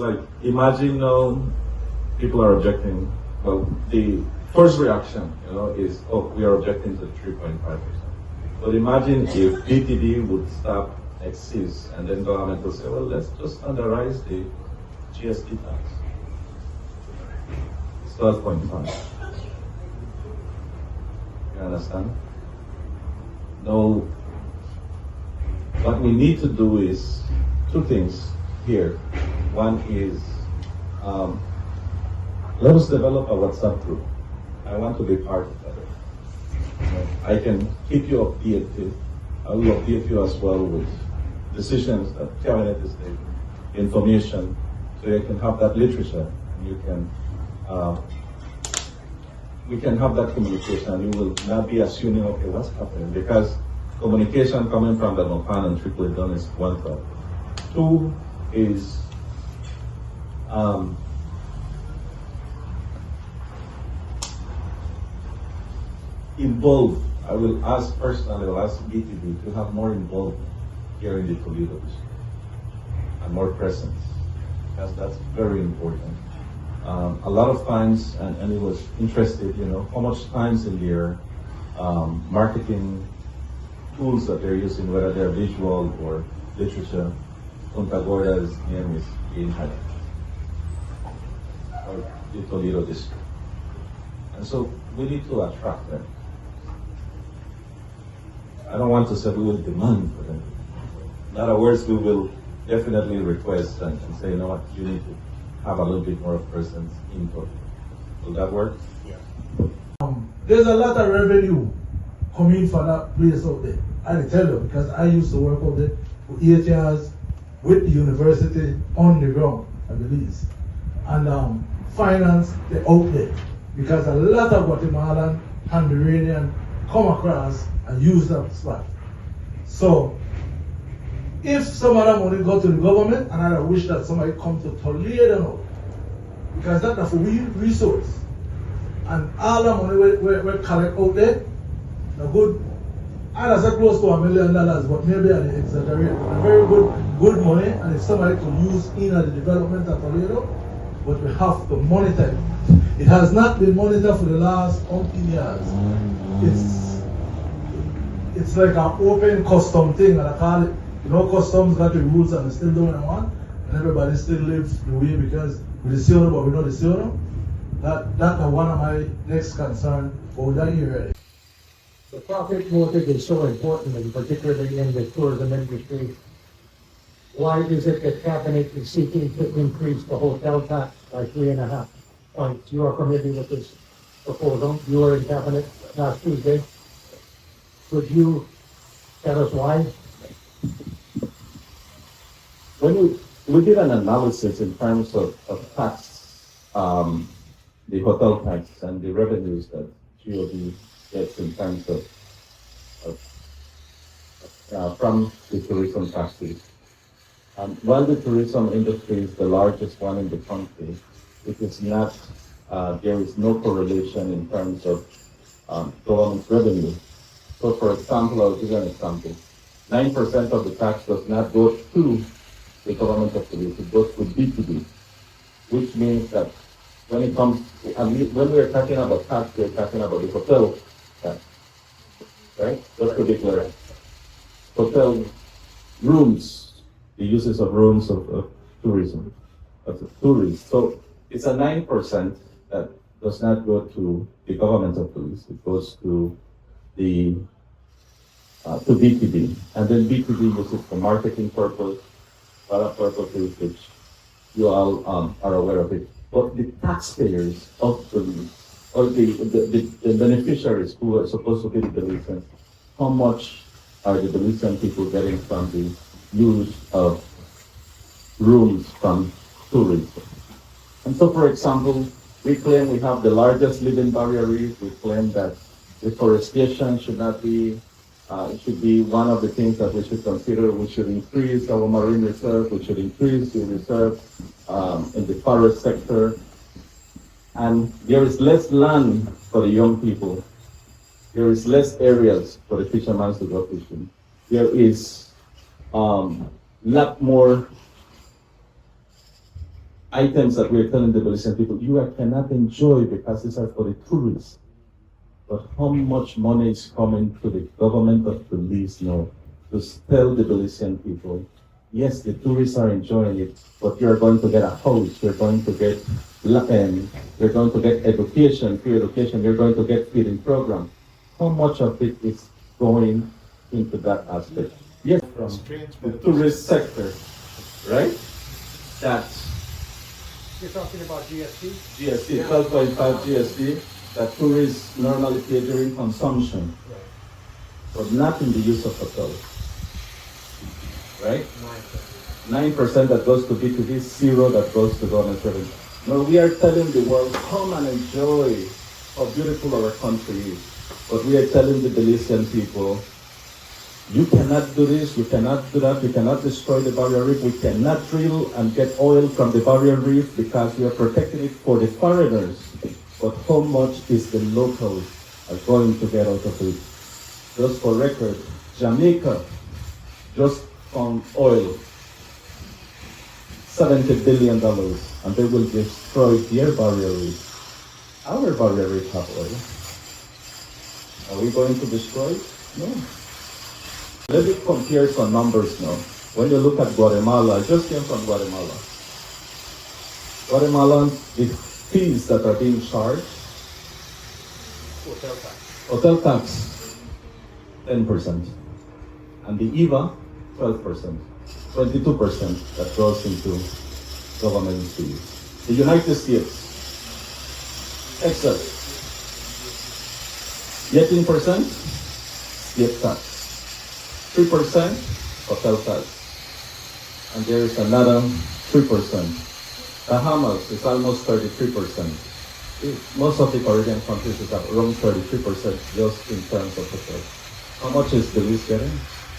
Like, imagine people are objecting. Well, the first reaction, is, oh, we are objecting to the 3.5%. But imagine if BTD would stop, exist, and then government will say, well, let's just standardize the GST tax. It's 12.5. You understand? No. What we need to do is two things here. One is, let us develop a WhatsApp group. I want to be part of that. I can keep you updated. I will update you as well with decisions that cabinet is taking, information, so you can have that literature. You can, we can have that communication. You will not be assuming, okay, what's happening? Because communication coming from the Mopan and trickle it down is one thought. Two is, involved. I will ask personally, I will ask BTD to have more involvement here in the Toledo district and more presence, because that's very important. A lot of times, and it was interested, how much times in their marketing tools that they're using, whether they're visual or literature, Punta Gorda's name is being highlighted, or the Toledo district. And so we need to attract them. I don't want to say we will demand for them. In other words, we will definitely request and say, you know what, you need to have a little bit more presence in Toledo. Will that work? Yeah. There's a lot of revenue coming for that place out there. I tell you, because I used to work out there for 8 years with the university on the ground, I believe, and finance the outlet, because a lot of Guatemalan and Honduran come across and use that spot. So, if some of them want to go to the government, and I wish that somebody come to Toledo now, because that's a real resource. And all the money we collect out there, the good, I say close to $1 million, but maybe I exaggerate. Very good money, and if somebody can use in the development of Toledo, but we have to monitor it. It has not been monitored for the last 15 years. It's like an open custom thing, and I call it, customs got the rules and they still doing it one, and everybody still lives the way because we the CONO, but we know the CONO. That's one of my next concern for that year. The profit motive is so important, and particularly in the tourism industry. Why is it that cabinet is seeking to increase the hotel tax by 3.5 points? You are familiar with this proposal. You were in cabinet last Tuesday. Could you tell us why? When we did an analysis in terms of tax, the hotel tax and the revenues that GOD gets in terms of from the tourism taxes. While the tourism industry is the largest one in the country, it is not, there is no correlation in terms of government revenue. So for example, I'll give you an example. 9% of the tax does not go to the government of Toledo, it goes to BTD, which means that when it comes, when we're talking about tax, we're talking about the hotel tax, right? Just to declare. Hotel rooms, the uses of rooms of tourism, of the tourists. So it's a 9% that does not go to the government of Toledo, it goes to the to BTD, and then BTD uses for marketing purpose, other purposes which you all are aware of it. But the taxpayers of Toledo, or the beneficiaries who are supposed to be the Belizeans, how much are the Belizean people getting from the use of rooms from tourism? And so, for example, we claim we have the largest living barrier reef. We claim that deforestation should not be, it should be one of the things that we should consider. We should increase our marine reserve. We should increase the reserve in the forest sector. And there is less land for the young people. There is less areas for the fishermen to go fishing. There is lot more items that we're telling the Belizean people, you cannot enjoy because these are for the tourists. But how much money is coming to the government of Belize now to tell the Belizean people, yes, the tourists are enjoying it, but you're going to get a house, you're going to get you're going to get education, free education, you're going to get feeding program. How much of it is going into that aspect? Yes, from the tourist sector, right? That's You're talking about GST? GST, 12.5 GST, that tourists normally pay during consumption, but not in the use of hotel. Right? 9% that goes to B2B, 0 that goes to government revenue. Now we are telling the world, come and enjoy how beautiful our country is. But we are telling the Belizean people, you cannot do this, you cannot do that, you cannot destroy the barrier reef, we cannot drill and get oil from the barrier reef because we are protecting it for the foreigners. But how much is the locals are going to get out of it? Just for record, Jamaica just found oil, $70 billion, and they will destroy their barrier reef. Our barrier reef have oil. Are we going to destroy it? No. Let me compare some numbers now. When you look at Guatemala, I just came from Guatemala. Guatemala, the fees that are being charged, hotel tax, 10%, and the IVA, 12%, 22% that goes into government fees. The United States, excess, 18% state tax, 3% hotel tax, and there is another 3%. Bahamas is almost 33%. Most of the Caribbean countries is around 33% just in terms of hotel. How much is Belize getting?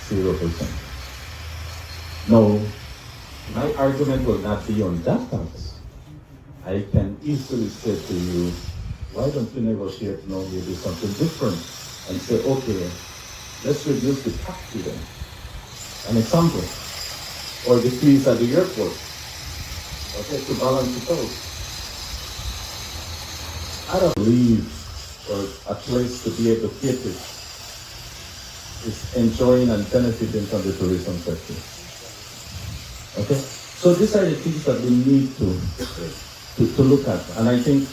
0%. No, my argument will not be on that tax. I can easily say to you, why don't you negotiate now maybe something different and say, okay, let's reduce the tax to them. An example, or the fees at the airport. Okay, to balance it out. I don't believe, or a place to be educated is enjoying and benefiting from the tourism sector. Okay, so these are the things that we need to look at, and I think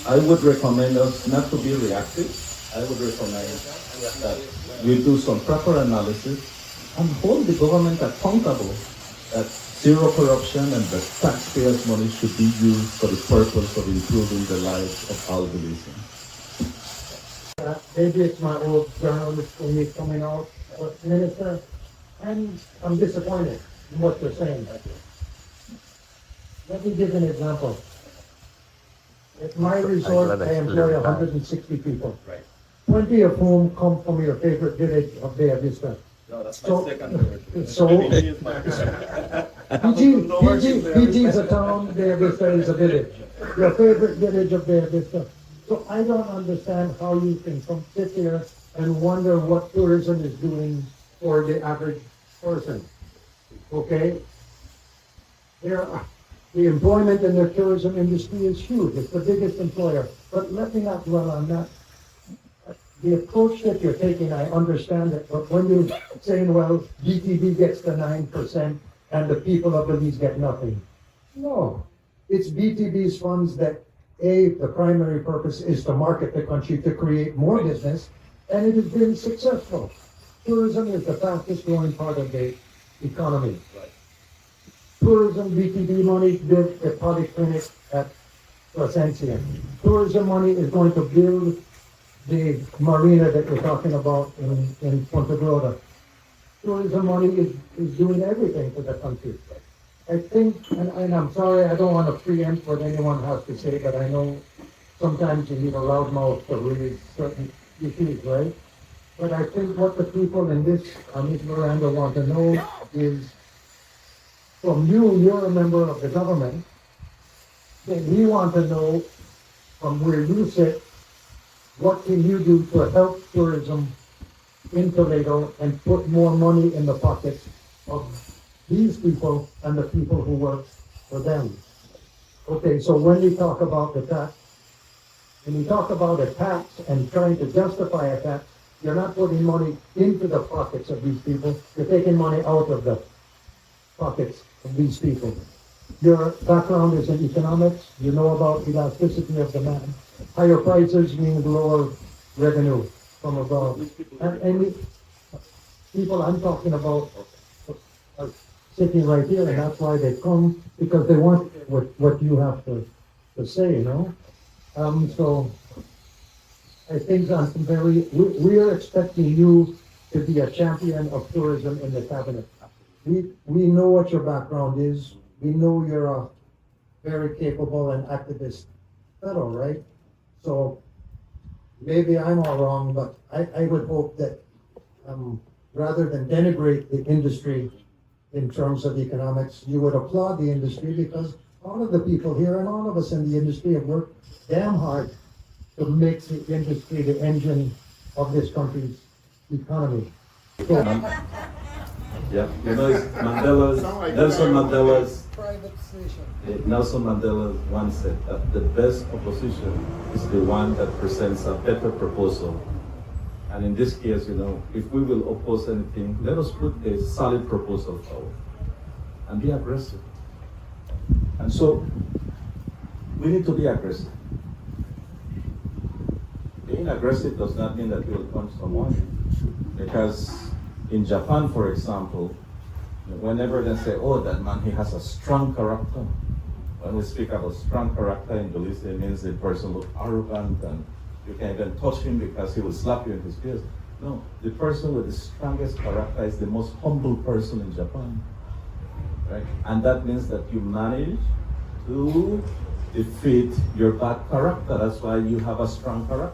I would recommend us not to be reactive. I would recommend that we do some proper analysis and hold the government accountable that zero corruption and the taxpayers' money should be used for the purpose of improving the lives of all Belizeans. Maybe it's my old journalist for me coming out, but Minister, I'm disappointed in what you're saying. Let me give an example. At my resort, I employ 160 people. Right. 20 of whom come from your favorite village of Bay Vista. No, that's my So- second word. so- PG is a town, Bay Vista is a village. Your favorite village of Bay Vista. So I don't understand how you can come sit here and wonder what tourism is doing for the average person. Okay? The employment in the tourism industry is huge. It's the biggest employer. But let me not dwell on that. The approach that you're taking, I understand it, but when you're saying, well, BTB gets the 9% and the people of Belize get nothing. No, it's BTB's funds that, the primary purpose is to market the country, to create more business, and it has been successful. Tourism is the fastest growing part of the economy. Right. Tourism, BTB money built a polyclinic at Placencia. Tourism money is going to build the marina that we're talking about in Punta Gorda. Tourism money is doing everything for the country. I think, and I'm sorry, I don't want to preempt what anyone has to say, but I know sometimes you need a loudmouth to raise certain issues, right? But I think what the people in this, on this veranda want to know is, from you, you're a member of the government, then we want to know from where you sit, what can you do to help tourism in Toledo and put more money in the pockets of these people and the people who work for them? Okay, so when we talk about the tax, when you talk about a tax and trying to justify a tax, you're not putting money into the pockets of these people, you're taking money out of the pockets of these people. Your background is in economics, you know about elasticity of demand. Higher prices mean lower revenue from abroad. And people I'm talking about are sitting right here, and that's why they come, because they want what you have to say, you know? So I think we are expecting you to be a champion of tourism in the cabinet. We know what your background is. We know you're a very capable and activist fellow, right? So maybe I'm all wrong, but I would hope that rather than denigrate the industry in terms of economics, you would applaud the industry, because all of the people here and all of us in the industry have worked damn hard to make the industry the engine of this country's economy. So, Yeah, you know, it's Nelson Mandela's, Private station. Nelson Mandela once said that the best opposition is the one that presents a better proposal. And in this case, you know, if we will oppose anything, let us put a solid proposal forward and be aggressive. And so, we need to be aggressive. Being aggressive does not mean that you will punch someone. Because in Japan, for example, whenever they say, oh, that man, he has a strong character. When we speak about strong character in Belize, it means the person looks arrogant and you can even touch him because he will slap you in his face. No, the person with the strongest character is the most humble person in Japan. Right? And that means that you manage to defeat your bad character. That's why you have a strong character.